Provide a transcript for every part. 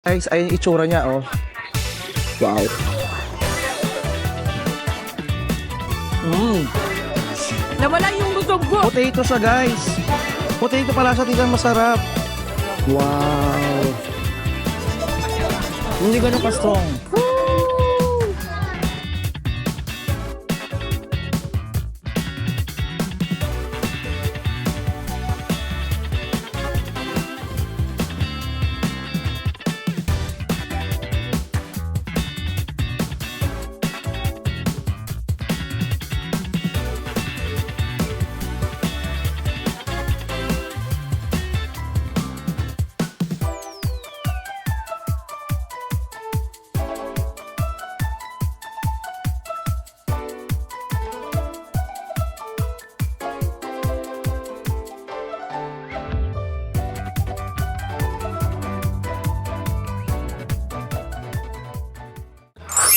Guys, ayun yung itsura niya, oh. Wow. Nawala yung lutog ko. Potato siya, guys. Potato pala siya, tignan masarap. Wow. Hindi ganun ka-strong.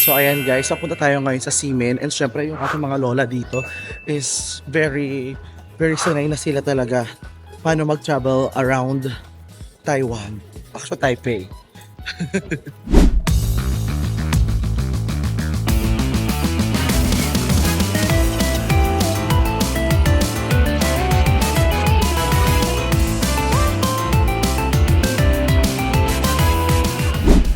So ayan guys, so punta tayo ngayon sa Ximen and syempre yung ating mga lola dito is very sanay na sila talaga paano mag-travel around Taiwan. Actually, Taipei.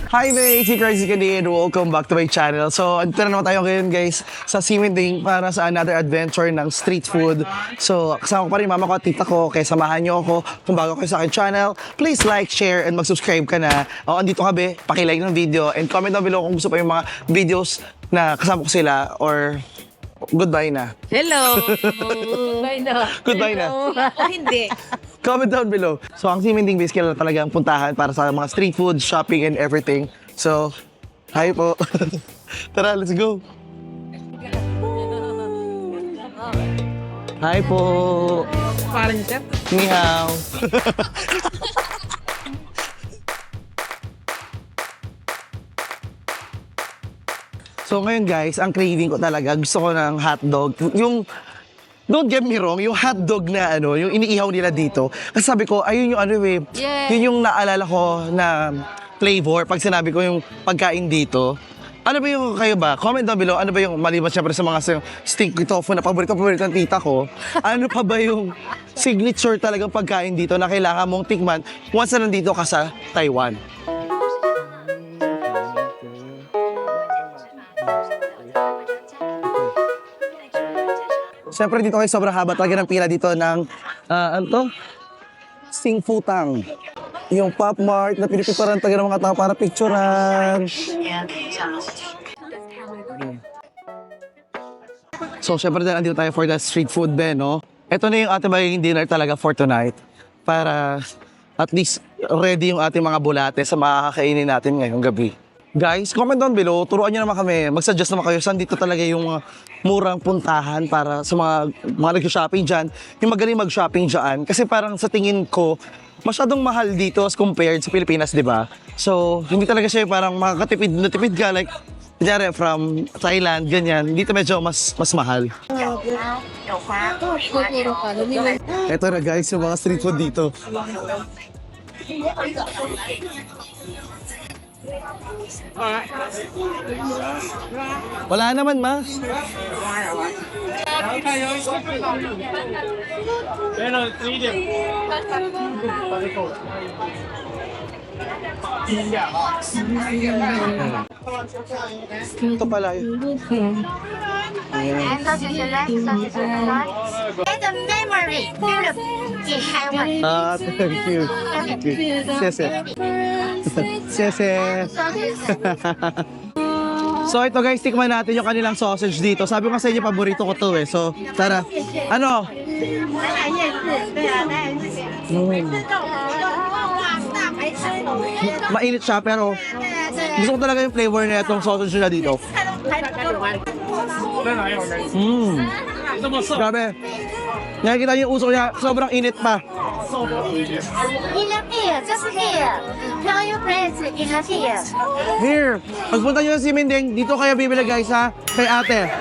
Hi mates! Si Crazy Canadian, welcome back to my channel. So, andito na naman tayo ngayon guys sa Ximending para sa another adventure ng street food. So, kasama ko pa rin mama ko at tita ko, kaya samahan nyo ako. Kung bago kayo sa akin channel, please like, share, and mag-subscribe ka na. O, andito ka be, pakilike ng video and comment down below kung gusto pa yung mga videos na kasama ko sila or goodbye na. Hello. Goodbye na. Goodbye na. Hindi. Comment down below. So, ang Ximending base kailan talaga ang puntahan para sa mga street food, shopping, and everything. So, hi po. Tara, let's go. Hi po. Parang chef. Ni hao. So ngayon guys, ang craving ko talaga, gusto ko ng hotdog. Yung, don't get me wrong, yung hotdog na ano, yung iniihaw nila dito. Kasi sabi ko, ayun yung ano eh, Yeah. yun yung naalala ko na flavor pag sinabi ko yung pagkain dito. Ano ba yung kayo ba? Comment down below, ano ba yung maliban syempre sa mga steak tofu na paborito ng tita ko. Ano pa ba yung signature talagang pagkain dito na kailangan mong tikman once na nandito ka sa Taiwan? Siyempre dito kayo sobrang haba talaga ng pila dito ng, ano to? Singfutang. Yung Pop Mart na pinipiparan talaga ng mga tao para picturean. So syempre dahil andito tayo for the street food din, no? Ito na yung ating magiging dinner talaga for tonight. Para at least ready yung ating mga bulate sa makakainin natin ngayong gabi. Guys, comment down below, turuan nyo naman kami, mag-suggest naman kayo saan dito talaga yung mga murang puntahan para sa mga nag-shopping dyan, yung magaling mag-shopping dyan. Kasi parang sa tingin ko, masyadong mahal dito as compared sa Pilipinas, di ba? So, hindi talaga siya parang makakatipid na tipid ka, like, kunyari from Thailand, ganyan, dito medyo mas mahal. Ito na guys, yung mga street food dito. Wala naman, ma. Ito pala yun. And sausage leg, sausage leg. And the memory, in Taiwan. Ah, thank you. Thank you. Sese. Sese. So ito guys, tikman natin yung kanilang sausage dito. Sabi ko sa inyo, paborito ko to eh. So, tara. Ano? Mainit siya pero gusto ko talaga yung flavor na itong sausage nila dito. Grabe. Nakikita niyo yung usok niya, sobrang init pa. In the ear, just here. Tell your friends in the ear. Here, pagpunta nyo sa Ximending, dito kayo bibili guys ha, kay ate.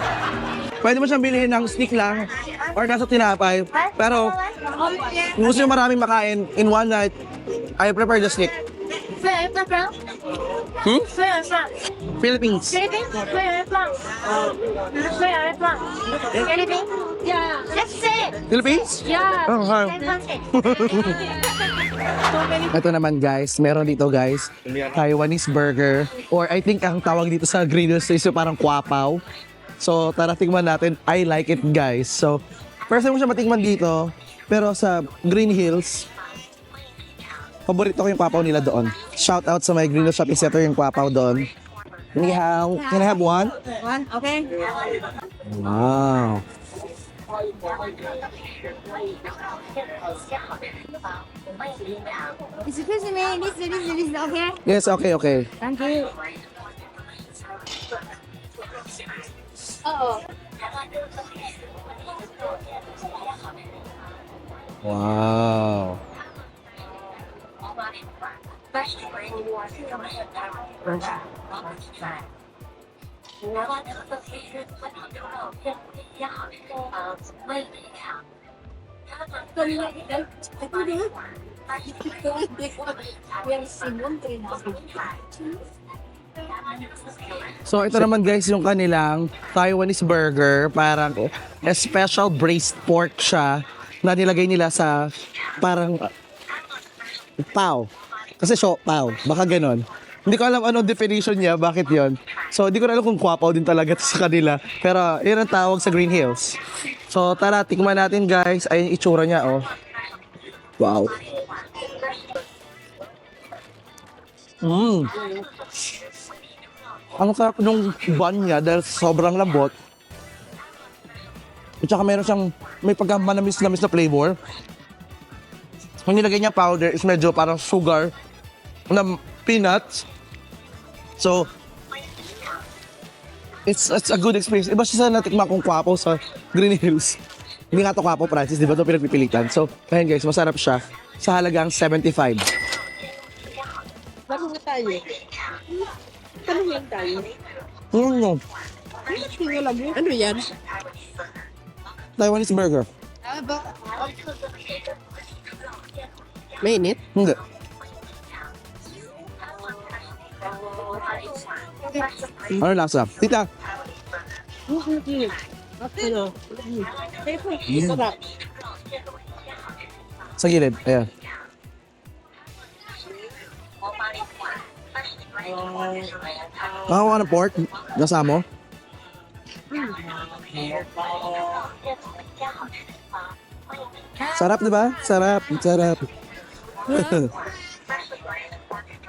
Pwede mo siyang bilhin ng stick lang or nasa tinapay. Pero kung gusto nyo maraming makain in one night, I prefer the stick. Where are you from? Philippines. Philippines? Where are you from? Where are you from? Philippines? Yeah. Let's say it. Philippines? Yeah. Oh, hi. Same country. Ito naman guys, meron dito guys, Taiwanese burger. Or I think ang tawag dito sa Green Hills is yung parang kwapaw. So tara tingnan natin, I like it guys. So first time mo siya matingman dito, pero sa Green Hills, paborito ko yung kwapaw nila doon. Shout out sa my Green Hills Shopping Center yung kwapaw doon. Can I have one? One, okay. Wow. Excuse me, this, okay? Yes, okay. Thank you. Oo. Wow. So ito naman guys yung kanilang Taiwanese burger, parang special braised pork siya na nilagay nila sa parang pao. Kasi siya pao, baka ganon. Hindi ko alam anong definition niya, bakit yon. So hindi ko na alam kung kwapaw din talaga to sa kanila. Pero yun ang tawag sa Green Hills. So tara, tikman natin guys. Ayun yung itsura niya oh. Wow. Ang sarap nung bun niya dahil sobrang lambot. At saka meron siyang may pagka-manamis-namis na flavor. Ang nilagay niya powder is medyo parang sugar na peanuts. So, it's a good experience. Iba siya sa natikma kong kwapo sa Green Hills. Hindi nga ito kwapo, Francis. Di ba ito pinagpipilitan? So, ayun guys, masarap siya. Sa halagang 75. Bago na tayo. Ano yan tayo? Ano yan? Taiwanese burger. Mainit? Hindi. Ano lasa? Tita, Ano? Sarap. sa gilid. Ayan. Nakakuha ka ng pork? Nasa mo? Sarap, di ba? Sarap.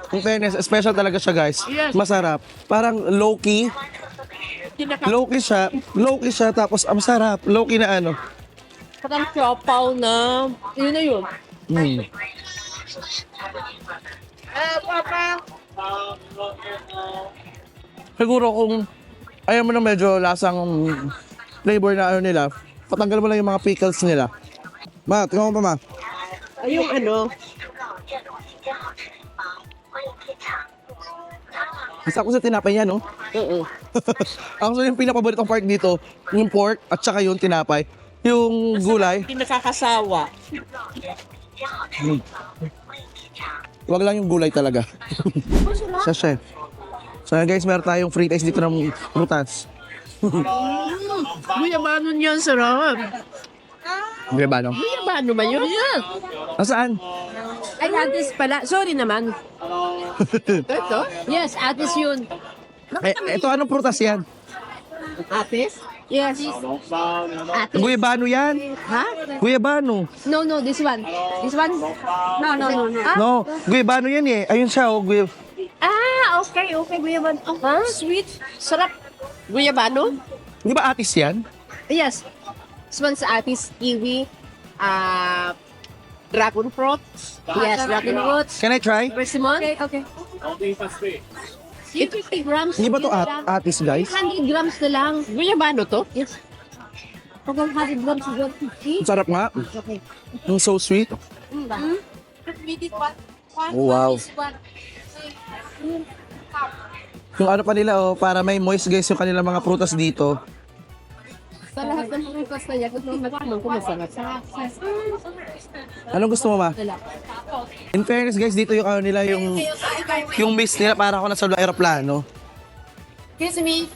In fairness, special talaga siya, guys. Yes. Masarap. Parang low-key. Low-key siya, tapos ang sarap. Low-key na ano. Parang siopaw na. Yun na yun. Papa! Siguro kung ayaw mo na medyo lasang flavor na ano nila, patanggal mo lang yung mga pickles nila. Ma, tingnan mo pa, ma. Ay, yung ano? Isa ko sa tinapay niya, no? Oo. Ako yung pinakapaboritong part dito, yung pork at saka yung tinapay. Yung gulay, Hindi nakakasawa. wag lang yung gulay talaga. Sa chef. So guys, meron tayong free taste dito ng prutas. Guyabano niyan, sarap. Hindi ba, no? Guyabano ba yun? Yan. Nasaan? Ay, atis pala. Sorry naman. Ito? Yes, atis yun. Ito anong prutas yan? Atis? Yes. Atis. Guyabano yan? Ha? Guyabano. No, this one. This one? No. Ah, No, guyabano yan eh. Ayun siya, oh. okay. Guyabano. Ah, sweet. Sarap. Guyabano? Di ba atis yan? Yes. This one's atis, kiwi, dragon fruit. Yes, dragon fruit. Can I try? Persimmon. Okay. 50 grams. Hindi ba to atis, guys? 100 grams na lang. Guyabano to? Yes. Pag 100 grams, 150. Ang sarap nga. Okay. Ang so sweet. Oh, wow. Yung ano pa nila, oh, para may moist guys yung kanilang mga prutas dito. Sa lahat ng prutas na yan, kung naman ko masarap. Anong gusto mo, ma? Wala. In fairness guys, dito yung ano nila, yung miss nila para ako nasa aeroplano. Excuse me.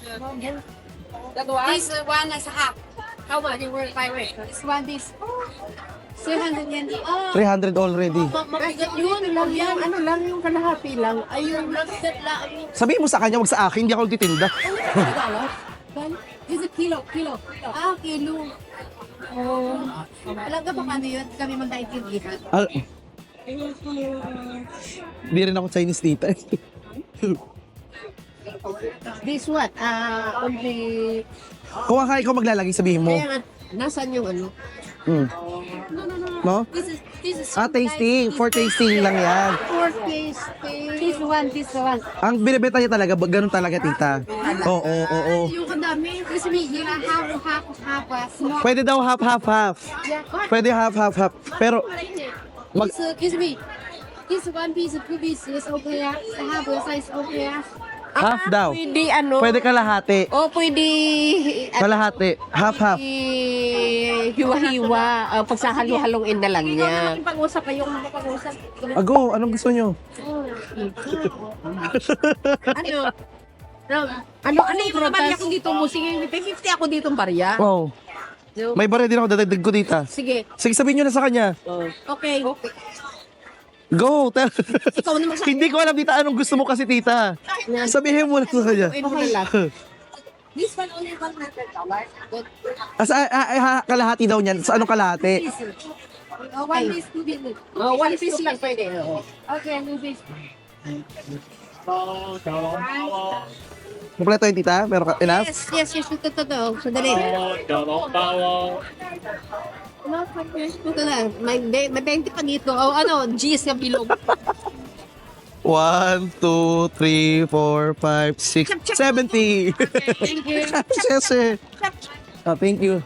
This one is half. How much you work by way? This one is 300 yen. Oh, 300 already. mabigat yun. Lang yan. Ano lang yung kalahati lang. Ayun, mabigat lang. Sabihin mo sa kanya, wag sa akin, hindi ako titinda. Is it kilo? Kilo. Ah, kilo. Oh. Alam ka pa paano yun? Kami magkaintindihan. Hindi rin ako Chinese tita. This what? Only... Kung ikaw maglalagay, sabihin mo. Kaya nga, nasaan yung ano? Mm. No? This is... Tasting. For tasting lang yan. For tasting. This one. Ang binibenta niya talaga, ganun talaga tita. Oo. Yung kadami. Kasi may half. Pwede daw half. Pwede half. Pero, Excuse me. This one piece, two pieces over here. The half size over here. half daw. Pwede ano? Pwede kalahati. O pwede... Kalahati. Half. Hiwa-hiwa. Pagsahalo-haloin na lang niya. Pag-usap kayong pag-usap. Ago, anong gusto nyo? Ano yung mga barya ko dito mo? Sige, 50 ako dito barya. Wow. May barya din ako, dadagdag ko tita. Sige. Sige, sabihin nyo na sa kanya. Okay. Go! Ikaw naman sa Hindi ko alam tita anong gusto mo kasi tita. Sabihin mo na sa kanya. Okay lang. This one only $100. Kalahati daw niyan. Sa anong kalahati? One piece, two pieces. One piece lang pwede. Okay, two piece. Kompleto yun tita? Pero enough? Yes. Totoo. Sandali. Ito lang. May 20 pa dito. O ano, G's na bilog. 1, 2, 3, 4, 5, 6, 70. Thank you. Yes, sir. Oh, thank you.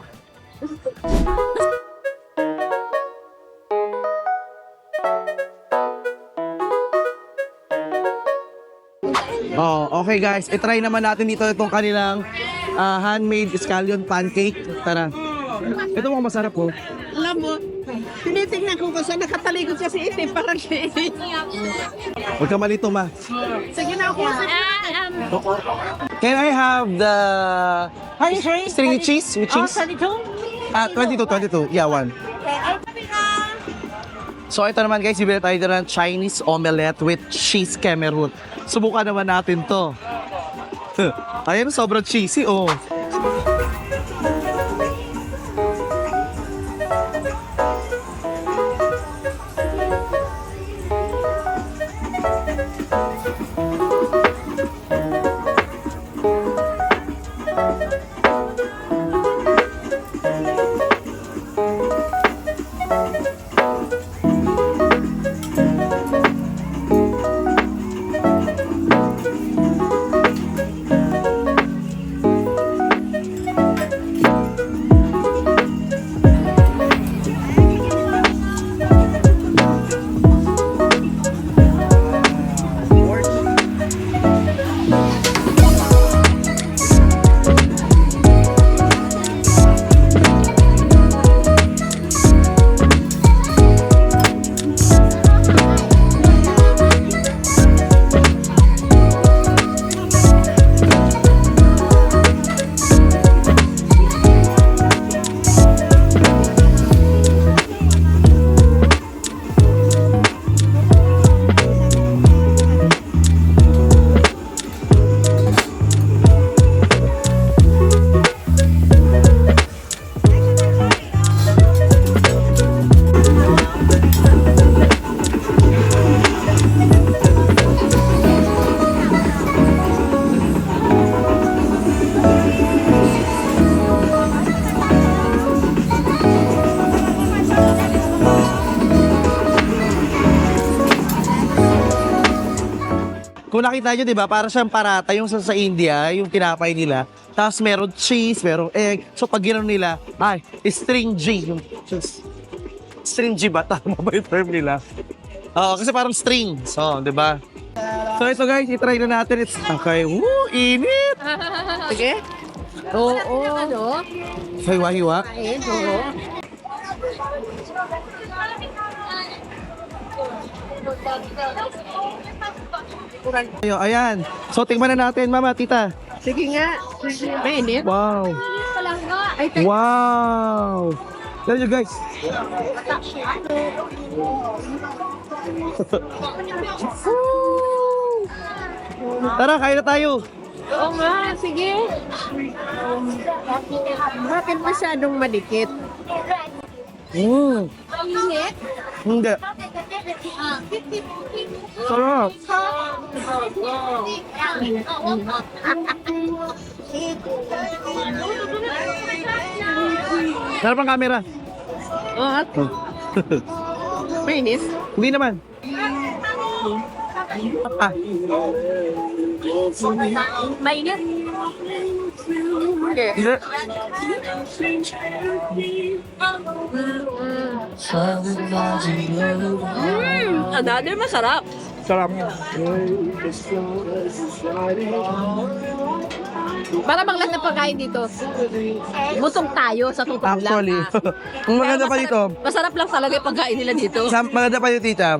Oh, okay guys. I-try naman natin dito itong kanilang handmade scallion pancake. Tara. Ito mukhang masarap po. Alam mo, tinitingnan ko kasi nakatalikod siya si Ite. Parang Huwag ka malito, ma. sige na ako. Can I have the stringy cheese with cheese? 22. Yeah, one. So ito naman guys, bibili tayo ng Chinese omelette with cheese cameroon. Subukan naman natin to. Ayun, sobrang cheesy, oh. Kung nakita nyo, di ba, para siyang parata yung sa India, yung tinapay nila. Tapos meron cheese, meron egg. So pag ginawa nila, stringy. Yung stringy ba? Tama ba yung term nila? Oo, kasi parang string. So, di ba? So ito guys, itry na natin. It's okay. Woo, init! Sige. Oo. Ano? Hiwa-hiwa. Oo. Ayan. So, tingnan na natin, mama, tita. Sige nga. Mainit. Wow. Ay, thank Wow. Tell you guys. Tara, kain na tayo. Oo nga, sige. Bakit masyadong madikit? Init. Hindi. Sarap. Sarap ang camera. Oo. Mainit? Hindi naman. Ah, Mainit? Okay. hindi. Another masarap. Sarap. Para bang lahat ng pagkain dito. Busog tayo sa totoo lang. Actually. Ang maganda pa dito, Masarap lang talaga yung pagkain nila dito. maganda pa dito, tita.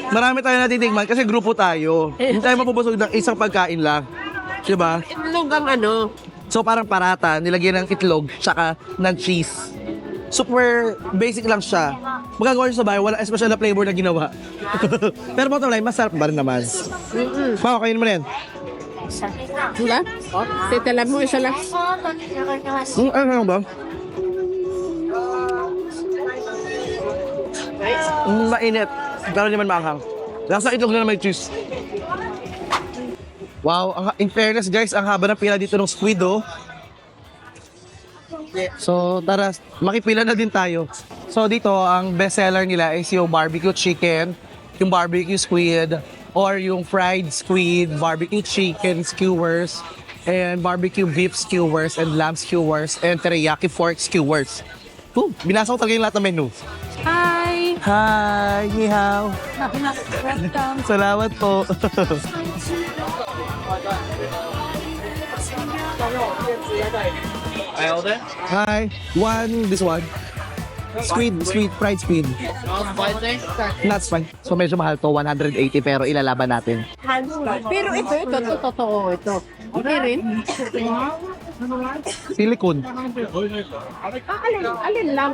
Marami tayo natitikman kasi grupo tayo. Hindi tayo mapupusog ng isang pagkain lang. Diba? Itlog ang ano. So parang parata, nilagyan ng itlog, tsaka ng cheese. Super basic lang siya. Magagawa siya sa bahay, wala special na flavor na ginawa. Pero bottom line, masarap ba rin naman? Pao, kainin mo na yan. Wala? Titalan mo isa lang. Ano ba? Mainit. Pero hindi man maanghang. Nasa itlog na may cheese. Wow, in fairness guys, ang haba ng pila dito ng squid oh. So tara, makipila na din tayo. So dito, ang best seller nila is yung barbecue chicken, yung barbecue squid, or yung fried squid, barbecue chicken skewers, and barbecue beef skewers, and lamb skewers, and teriyaki pork skewers. Binasa ko talaga yung lahat ng menu. Hi! Hi, ni hao. Welcome. Salamat po. Hi, this one. Squid, fried squid. Not fine. So medyo mahal to, 180 pero ilalaban natin. Pero ito, totoo ito. Okay rin? Silicone. Alin lang.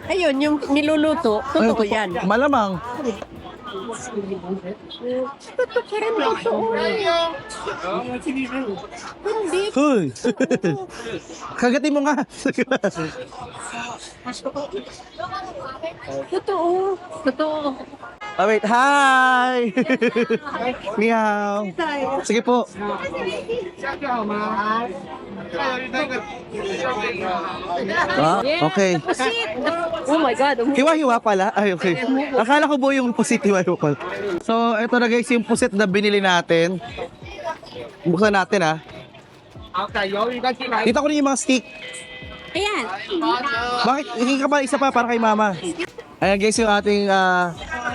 Ayun, yung niluluto, totoo yan. Malamang. Hindi. Hoy. Kagatin mo nga. Totoo. Oh, wait. Hi! Ni hao. Sige po. Ah, okay. Oh my God. Hiwa-hiwa pala? Ay, okay. Akala ko po yung pusit hiwa-hiwa pala. So, ito na guys yung pusit na binili natin. Buksan natin ah. Kita ko rin yung mga stick. Ayan. Bakit? Hindi ka ba isa pa para kay mama? Ayan guys yung ating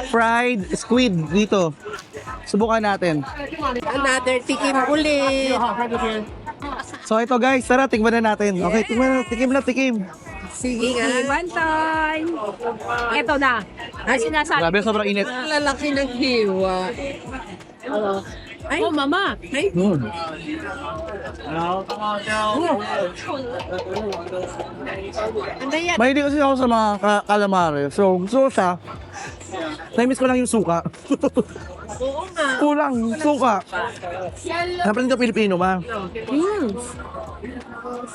fried squid dito. Subukan natin. Another tikim ulit. So ito guys, tara tikman na natin. Okay, tikim na. Sige nga. One time. Ito na. Ang sinasabi. Grabe, sobrang init. Lalaki ng hiwa. Ay, oh, mama. Ay. Ano yan? Mahilig kasi ako sa mga calamari. So, gusto ko siya. Na-miss ko lang yung suka. Oo nga. Kulang, suka. Dapat nito Pilipino, ma.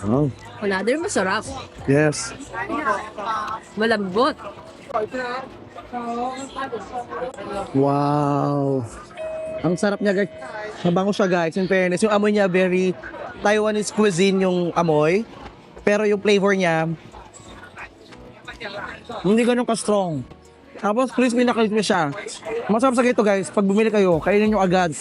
Oh, Another masarap. yes. Malambot. Wow. Ang sarap niya guys. Mabango siya guys. In fairness, yung amoy niya very Taiwanese cuisine yung amoy. Pero yung flavor niya hindi ganun ka-strong. Tapos crispy na crispy siya. Masarap sa ganito guys. Pag bumili kayo, kainin nyo agad.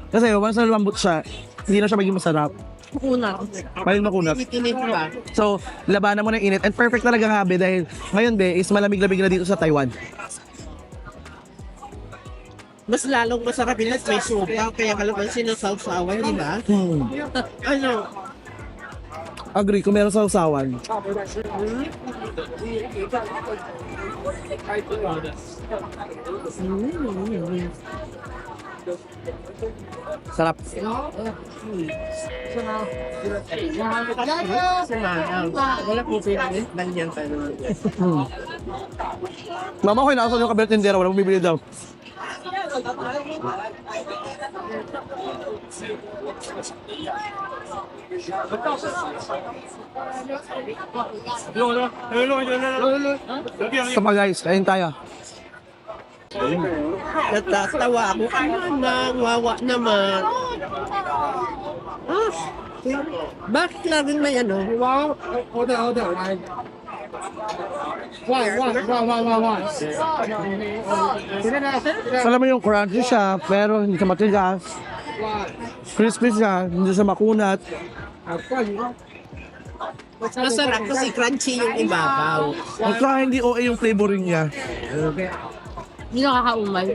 Kasi once na lambot siya, hindi na siya maging masarap. Kunat. Maling makunat. Itinit pa. So, labanan mo ng init. And perfect talaga nga be dahil ngayon be is malamig-lamig na dito sa Taiwan. Mas lalong masarap yun at may suka, kaya kalaman sinasawsawan, di ba? Ano? Agree, kung meron sa usawan. Sarap. Wala po pinag ganyan pa naman. Mama ko, inaasal yung kabilang tindera. Wala bumibili daw. Ito pa guys, kain tayo. Natatawa ako. Wawa naman. Ah, bakit laging may ano? Alam mo yung crunchy siya, pero hindi siya matigas. Crispy siya, hindi siya makunat. Masarap kasi crunchy yung ibabaw. At saka hindi OA yung flavoring niya. Hindi nakakaumay.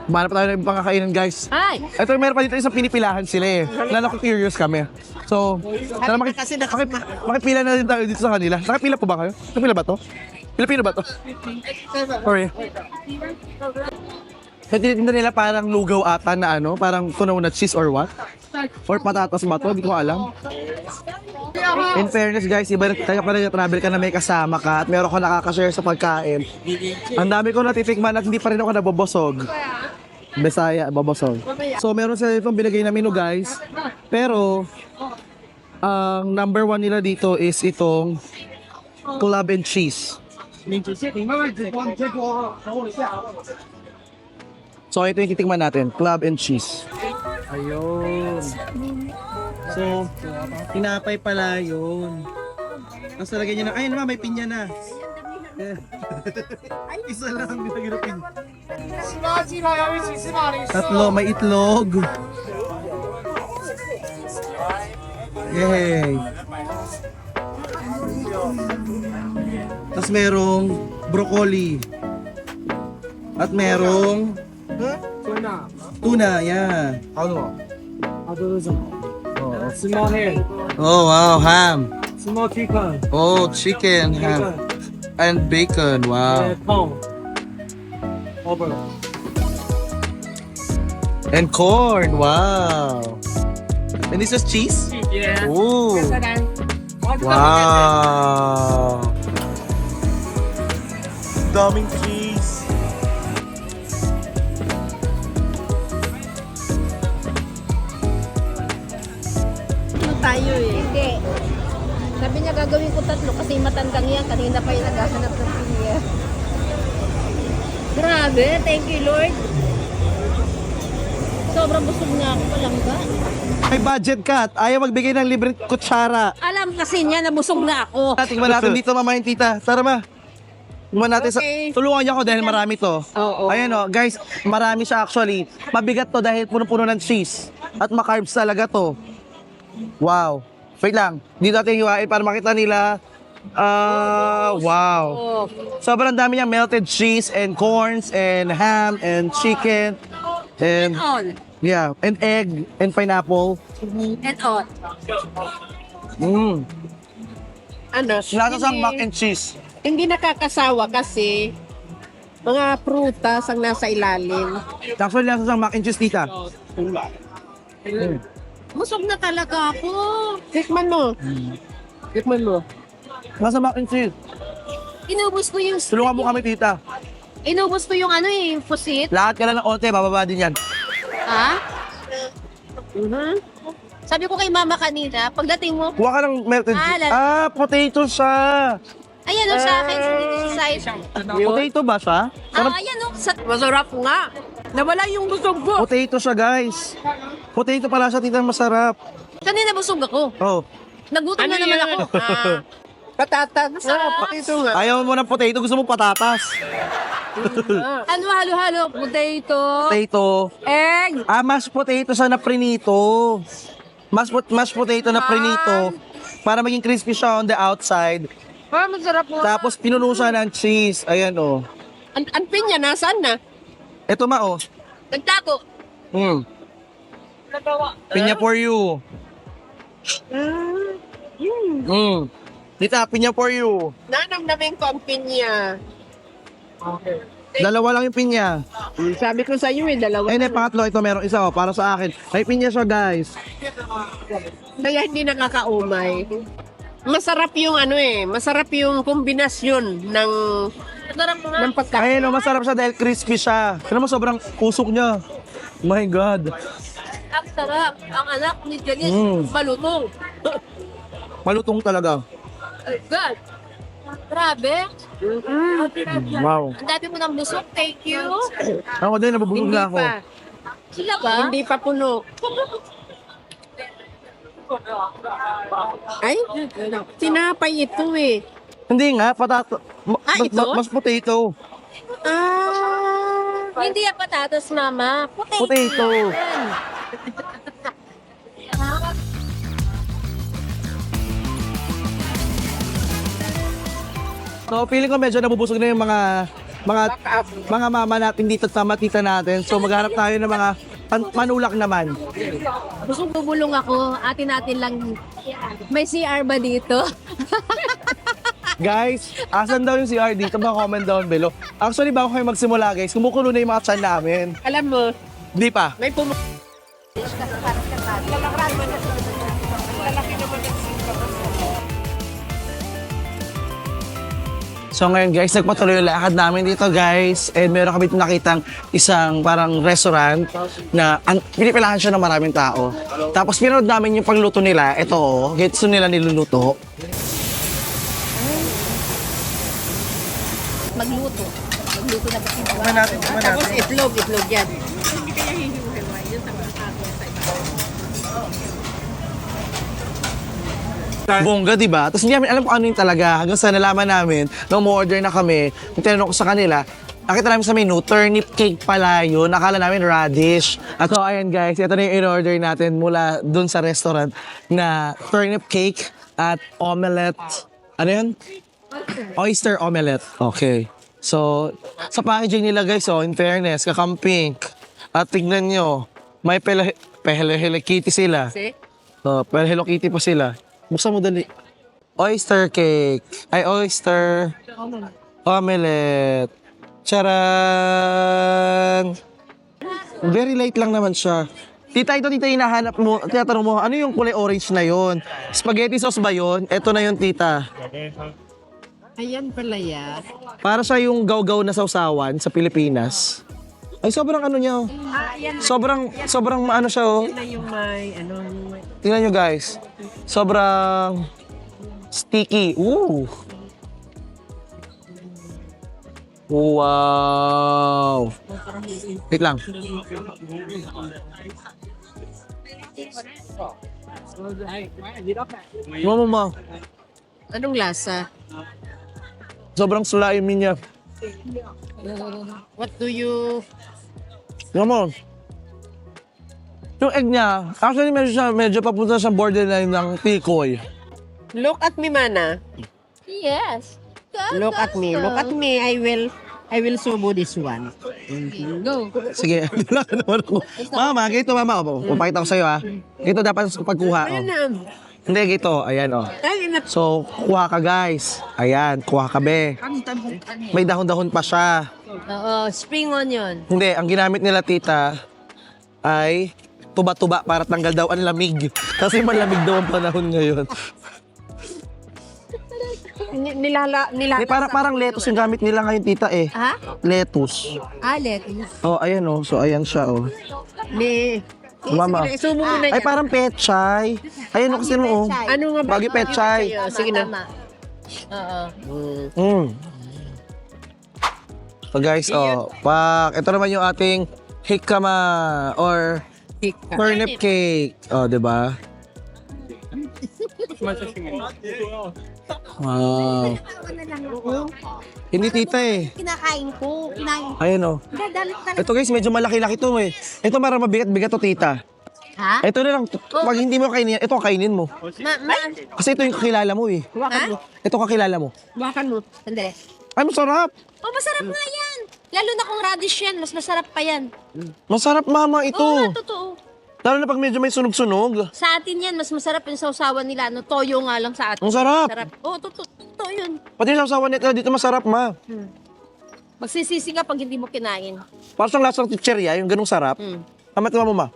Manap tayo ng pangkakainan guys. Ay! Ito meron pa dito isang pinipilahan sila eh. Lalo ko curious kami. So, sana Kasi makipila na din tayo dito sa kanila. Nakipila po ba kayo? Nakipila ba to? Pilipino ba to? Sorry. Sa tinitinda nila parang lugaw ata na ano, parang tunaw na cheese or what? Or patatas ba to? Hindi ko alam. In fairness guys, iba tayo pa travel ka na may kasama ka at meron ka nakakashare sa pagkain. Ang dami ko natitikman at hindi pa rin ako nabobosog. Bisaya, babosog. So meron sila itong binigay na menu guys. Pero, ang number 1 nila dito is itong club and cheese. So ito yung titikman natin, club and cheese. Ayun. So, tinapay pala yun. Tapos talagyan niya na, ayun naman, may pinya na. Isa lang, nilagyan na pinya. Tatlo, may itlog. Yay! Tapos merong broccoli. At merong tuna, yan. Small hair, Oh, wow, ham. small chicken, Oh, chicken, ham. And bacon, wow. corn. Over. And corn, wow. And this is cheese? Yeah. Ooh. Wow. Daming cheese. Tayo eh. Hindi. Sabi niya gagawin ko 3 kasi matandang yan. Kanina pa yung naghahanap ng pinya. Grabe, thank you Lord. Sobrang busog na ako palangga. May budget cut. Ayaw magbigay ng libreng kutsara. Alam kasi niya na busog na ako. Tingnan natin dito mamayin tita. Tara ma. Tingnan natin Okay. tulungan niyo ako dahil marami to. Oo. Ayan o, guys, marami siya actually. Mabigat to dahil puno-puno ng cheese. At makarbs talaga to. Wow. Wait lang. Dito natin hiwain para makita nila. Wow. Oh. Sobrang dami niya melted cheese and corns and ham and chicken and All. yeah, and egg and pineapple. And all. Ano? Lasa sa mac and cheese. Hindi nakakasawa kasi mga prutas ang nasa ilalim. Actually, lasa sa mac and cheese, tita. Busog na talaga ako. Tikman mo. Tikman mo. Lasa mac and cheese. Inubos ko yung... Tulungan mo kami, tita. Inubos ko yung ano eh, yung pusit. Lahat ka lang ng onte, bababa din yan. Ha? Sabi ko kay mama kanina, pagdating mo, Kuha ka ng melted Ah, cheese. lala- Potato siya. ayan o sa akin, sa size. Potato ba siya? Ayan o, sa... Masarap nga. Nawala yung busog ko. Potato siya, guys. Potato pala siya, tita, masarap. Kanina busog ako. Oh. Nagutom na naman ako. Patatas. Masarap. Ito nga. Ayaw mo ng potato, gusto mo patatas. Ano, halo-halo, potato, Potato. egg. Mashed potato siya na prinito. Mashed potato na prinito. Para maging crispy siya on the outside. Masarap mo. Tapos pinuno siya ng cheese. Ayan, oh. Ang pinya, nasaan na? Ito ma, oh. Nagtago. Pinya for you. Tita, pinya for you. Nanamnamin ko ang pinya. Dalawa lang yung pinya. Sabi ko sa iyo dalawa. Ayun, pangatlo, ito meron isa para sa akin. May pinya siya, guys. Kaya hindi nakakaumay. Masarap yung masarap yung kombinasyon ng pagkain. Ayun, masarap siya dahil crispy siya. Pero mo sobrang kusok niya. My God. Ang sarap. Ang anak ni Janice, malutong. Malutong talaga. God. Grabe. Wow. Ang dami mo ng busok. Thank you. Ako din, nabubulog na ako. Sila ba? Hindi pa puno. Ay, tinapay ito eh. Hindi nga, ito? mas potato. Hindi yan patatas, mama. Potato. So, feeling ko medyo nabubusog na yung mga mama natin dito sa matita natin. So, maghanap tayo ng mga manulak naman. Gusto bubulong ako. Atin natin lang. May CR ba dito? Guys, asan daw yung CR dito? Comment down below. Actually, bago kayo magsimula, guys, kumukulo na yung mga tiyan namin. Alam mo, Di pa. may puno. So ngayon guys, nagpatuloy yung lakad namin dito guys. And meron kami nakitang isang parang restaurant na pinipilahan siya ng maraming tao. Tapos pinanood namin yung pagluto nila. Ito, gets nila niluluto. Magluto. Magluto na kasi. Tapos itlog yan. Bongga, di ba? Tapos hindi namin alam kung ano yung talaga. Hanggang sa nalaman namin, nung order na kami, yung tinanong ko sa kanila, nakita namin sa menu, turnip cake pala yun. Nakala namin radish. At so, ayan guys, ito na yung in-order natin mula dun sa restaurant na turnip cake at omelette. Ano yun? Oyster omelette. Okay. So, sa packaging nila guys, oh, in fairness, kakampink. At tignan nyo, may Hello Kitty sila. Oh, Hello Kitty pa sila. Buksan mo dali. Oyster cake. Ay, oyster. Omelette. Charan! Very light lang naman siya. Tita, tita, hinahanap mo. Tinatanong mo, ano yung kulay orange na yon? Spaghetti sauce ba yon? Ito na yun, tita. Ayan pala yan. Para siya yung gawgaw na sausawan sa Pilipinas. Ay, sobrang ano niya. Oh. Sobrang maano siya, oh. Na yung may Tingnan nyo, guys. Sobrang sticky. Ooh. Wow. Wait lang. Mama. Anong lasa? Sobrang slimy niya. What do you... Mama. Yung egg niya, actually medyo papunta sa borderline ng tikoy. Look at me, Mana. Yes. Look at me. Look at me. I will subo this one. Go. Sige, wala ka naman ako. Mama, ganito mama. Papakita ko sa'yo ha. Ito dapat sa pagkuha. Oh. Hindi, gito. Ayan oh. So, kuha ka guys. Ayan, kuha ka be. May dahon-dahon pa siya. Oo, spring onion. Hindi, ang ginamit nila tita ay tuba-tuba para tanggal daw ang lamig. Kasi malamig daw ang panahon ngayon. Nilala. Hindi, parang lettuce yung gamit nila ngayon tita eh. Ha? Lettuce. Lettuce. Oh, ayan oh. So, ayan siya oh. Mama. Isubo mo na Ay, yan. parang pechay. Ayun oh, kasi mo oh. Ano nga ba? Bagi pechay. Sige na. Tama. Oo. So guys, oh, ito naman yung ating hikama or turnip cake. Oh, 'di ba? Wow. Hindi tita eh. Kinakain ko. Ayun oh. Dadalit talaga. Ito guys, medyo malaki-laki to eh. Ito marang mabigat-bigat to tita. Ha? Ito na lang, pag hindi mo kainin, ito kainin mo. Kasi ito yung kakilala mo eh. Ito kakilala mo. Bakan mo. Sandali. Ay, masarap. Oh, masarap nga yan. Lalo na kung radish yan, mas masarap pa yan. Masarap mama ito. Oo nga, totoo. Lalo na pag medyo may sunog-sunog. Sa atin yan, mas masarap yung sausawan nila. No, toyo nga lang sa atin. Ang sarap. Sarap. Oo, totoo yun. Pati yung sausawan nito dito masarap, ma. Magsisisi ka pag hindi mo kinain. Parang siyang lasang chicheria, yung ganung sarap. Amat mo, ma.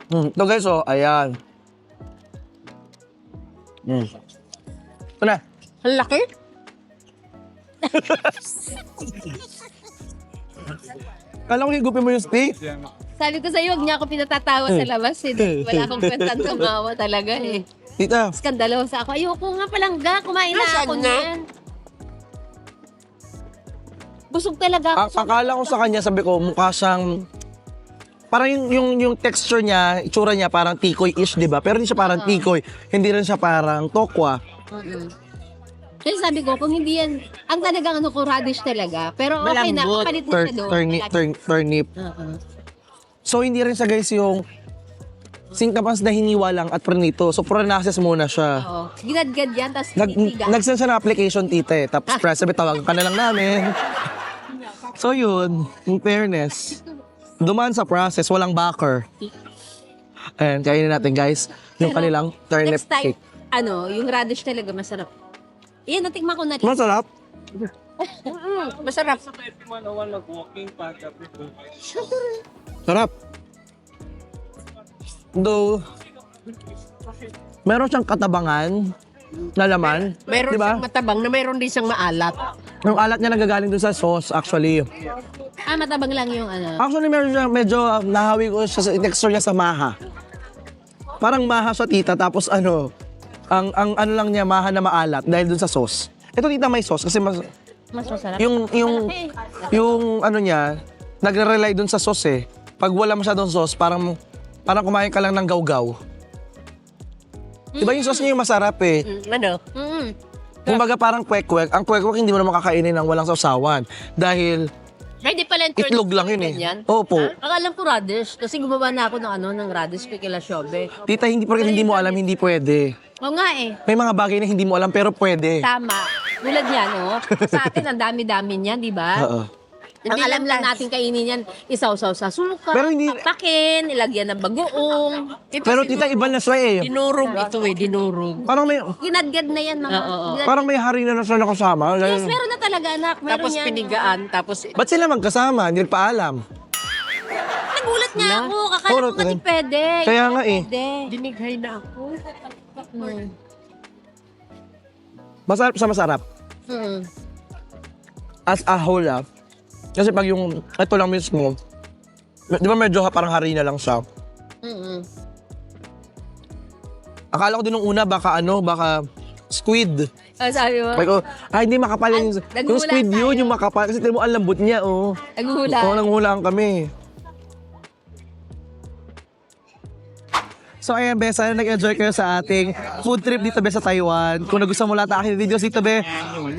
Ito guys, oh, ayan. Ito na. Ang laki. Kala ko higupin mo yung steak. Sabi ko sa'yo, huwag niya ako pinatatawa sa labas. Eh. Wala akong kwentang tumawa talaga eh. Tita, Skandalosa ako. Ayoko nga palangga. Kumain na ako niyan. Busog talaga ako. akala ko sa kanya, sabi ko, mukha siyang... Parang yung texture niya, itsura niya parang tikoy-ish, di ba? Pero hindi siya parang tikoy. Hindi rin siya parang tokwa. Kasi sabi ko, kung hindi yan, ang talagang ano ko, radish talaga. Pero okay na, Malambot. kapalit mo siya doon. Turnip. So, hindi rin siya guys yung singkamas na hiniwa lang at pranito. So, pranases muna siya. Oo. Ginadgad yan, tapos Nag-send siya ng application, tita eh. Tapos, press, sabi, tawagan ka na lang namin. So, yun. In fairness, dumaan sa process, walang backer. And kainin natin, guys, yung kanilang turnip Next time, cake. yung radish talaga masarap. Yan, natikman ko na rin. Masarap. Masarap. Sarap. Though, meron siyang katabangan na laman. Mayroon Diba? siyang matabang na mayroon din siyang maalat. Yung alat niya nagagaling dun sa sauce, actually. Matabang lang yung ano. Actually, meron siya, medyo nahawi ko siya sa texture niya sa maha. Parang maha siya, tita, tapos ang ano lang niya, maha na maalat dahil dun sa sauce. Ito, tita, may sauce kasi Mas masarap. yung ano niya, nagre-rely dun sa sauce eh. Pag wala masyadong sauce, parang kumain ka lang ng gawgaw. Diba yung sauce niya yung masarap eh. Ano? Kumbaga parang kwek-kwek. Ang kwek-kwek hindi mo naman kakainin ng walang sausawan. Dahil Pwede pala yung itlog lang yun eh. ganyan. Opo. Akalam ko radish. Kasi gumawa na ako ng radish kay Siobe. Tita, hindi mo alam, hindi pwede. Oo nga eh. May mga bagay na hindi mo alam pero pwede. Tama. Tulad yan, Sa atin, ang dami-dami niyan, di ba? Oo. Ang alam lang natin kainin yan, isaw-saw sa suka, Pero hindi- takin, ilagyan ng bagoong. Pero tita, iba na siya eh. Dinurog ito dinurog. Parang may Ginadgad na yan, mga. Ginadgad. parang may harina na siya nakasama. Yes, meron na talaga, anak. Meron Tapos yan. pinigaan, tapos Ba't sila magkasama? Hindi nagpaalam. Nagulat nga ako. Kakala Puro ko kasi rin. pwede. Kaya nga eh. Pwede. dinighay na ako. Masarap sa masarap. As a whole Kasi pag yung, ito lang mismo, di ba medyo parang harina lang siya. Akala ko din nung una baka squid. Sabi mo? Like, hindi makapal yung naguhulaan squid yun, tayo. yung makapal. Kasi tignan mo, ang lambot niya, Naguhula. Oo, nanghulaan kami. So ayan, be, sana nag-enjoy kayo sa ating food trip dito, be, sa Taiwan. Kung nagustuhan mo lahat ng aking videos dito, be,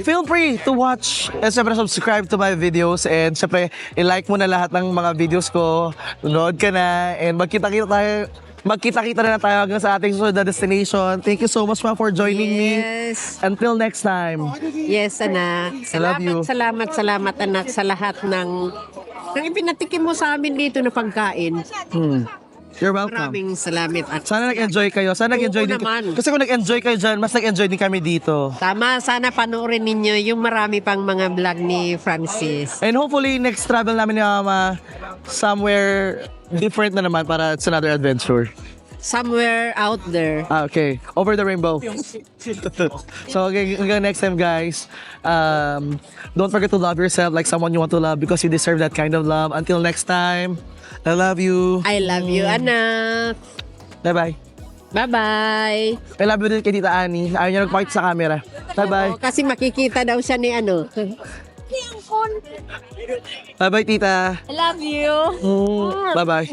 feel free to watch and syempre subscribe to my videos and syempre i-like mo na lahat ng mga videos ko. Nood ka na and magkita-kita na tayo hanggang sa ating susunod na destination. Thank you so much ma for joining me. Yes. Until next time. Yes, anak. I love you. Salamat, anak, sa lahat ng ipinatikim mo sa amin dito na pagkain. You're welcome. Maraming salamat. At Sana nag-enjoy kayo. Sana nag-enjoy Oo din. naman. Kasi kung nag-enjoy kayo dyan, mas nag-enjoy din kami dito. tama, sana panoorin ninyo yung marami pang mga vlog ni Francis. And hopefully, next travel namin ni Mama, somewhere different na naman para it's another adventure. Somewhere out there. Okay. Over the rainbow. So, okay, hanggang next time, guys. Don't forget to love yourself like someone you want to love because you deserve that kind of love. Until next time, I love you. I love you, anak. Bye-bye. Bye-bye. I love you din kay Tita Annie. Ayaw niya nagpakita sa camera. Bye-bye. Kasi makikita daw siya ni ano. Bye-bye, Tita. I love you. Bye-bye.